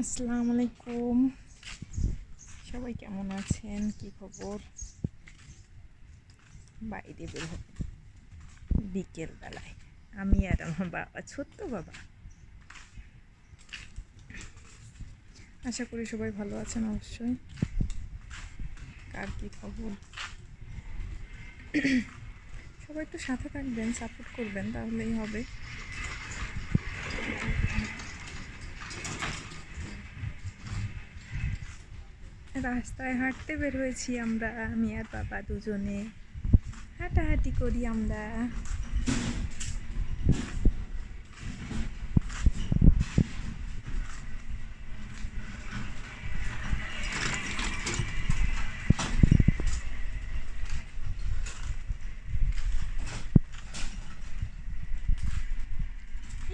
আসসালামু আলাইকুম। সবাই কেমন আছেন? কি খবর? বাইরে বের হব বিকেল বেলায়, আমি আর আমার বাবা, ছোট্ট বাবা। আশা করি সবাই ভালো আছেন। অবশ্যই কার কি খবর, সবাই একটু সাথে থাকবেন, সাপোর্ট করবেন, তাহলেই হবে। রাস্তায় হাঁটতে বের হয়েছি আমরা, আমি আর বাবা দুজনে হাঁটাহাঁটি করি আমরা।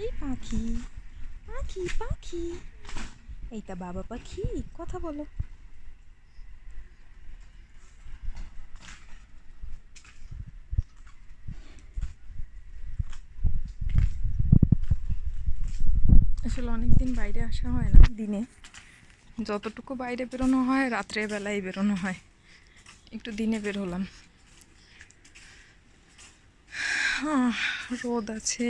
এই পাখি পাখি পাখি, এইটা বাবা পাখি, কথা বলো। আসলে অনেকদিন বাইরে আসা হয় না। দিনে যতটুকু বাইরে বেরোনো হয় রাত্রে বেলায় বেরোনো হয়, একটু দিনে বের হলাম। রোদ আছে।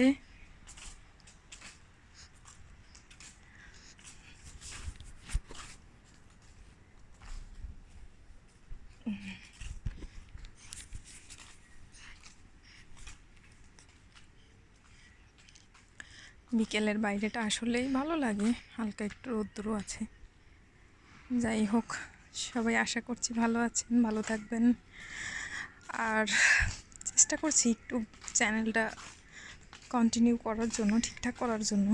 বিকেলের বাইরেটা আসলেই ভালো লাগে, হালকা একটু রোদ্দুর আছে। যাই হোক, সবাই আশা করছি ভালো আছেন, ভালো থাকবেন। আর চেষ্টা করছি একটু চ্যানেলটা কন্টিনিউ করার জন্য, ঠিকঠাক করার জন্য।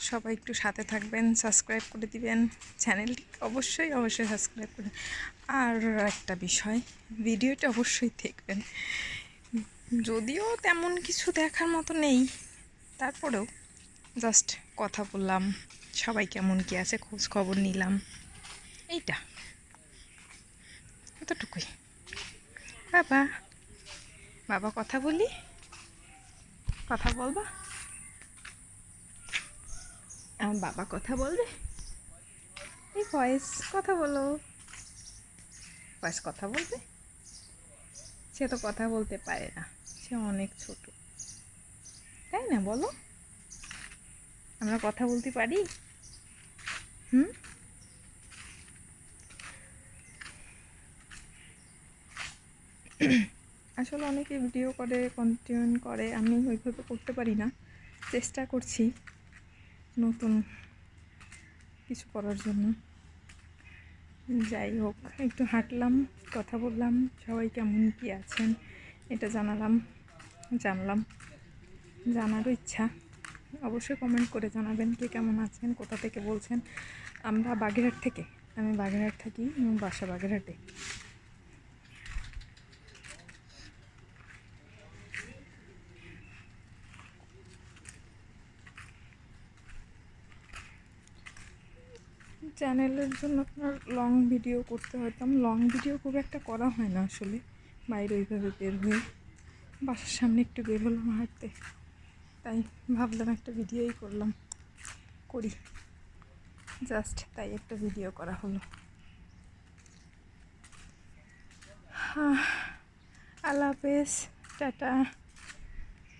সবাই একটু সাথে থাকবেন, সাবস্ক্রাইব করে দিবেন চ্যানেলটি, অবশ্যই অবশ্যই সাবস্ক্রাইব করে। আর একটা বিষয়, ভিডিওটা অবশ্যই দেখবেন। যদিও তেমন কিছু দেখার মতো নেই, তারপরেও জাস্ট কথা বললাম, সবাই কেমন কী আছে খোঁজ খবর নিলাম, এইটা এতটুকুই। বাবা বাবা কথা বলি, কথা বলবা? আমার বাবা কথা বলবে? এই ভয়েস কথা বলো, ভয়েস কথা বলবে? সে তো কথা বলতে পারে না, সে অনেক ছোট, তাই না? বলো, আমরা কথা বলতে পারি? হুম, আসলে অনেকে ভিডিও করে, কন্টেন্ট করে, আমি ওইভাবে করতে পারি না। চেষ্টা করছি নতুন কিছু করার জন্য। যাই হোক, একটু হাঁটলাম, কথা বললাম, সবাই কেমন কী আছেন এটা জানলাম। জানারও ইচ্ছা, অবশ্যই কমেন্ট করে জানাবেন কে কেমন আছেন, কোথা থেকে বলছেন। আমরা বাগেরহাট থেকে, আমি বাগেরহাট থাকি, আমার বাসা বাগেরহাটে। চ্যানেলের জন্য আপনার লং ভিডিও করতে হতাম, লং ভিডিও খুব একটা করা হয় না আসলে। বাইরে ওইভাবে বের হয়ে, বাসার সামনে একটু বের হলাম হাঁটতে, তাই ভাবলাম একটা ভিডিওই করি, জাস্ট তাই একটা ভিডিও করা হলো। আল্লাহ হাফেজ, টাটা।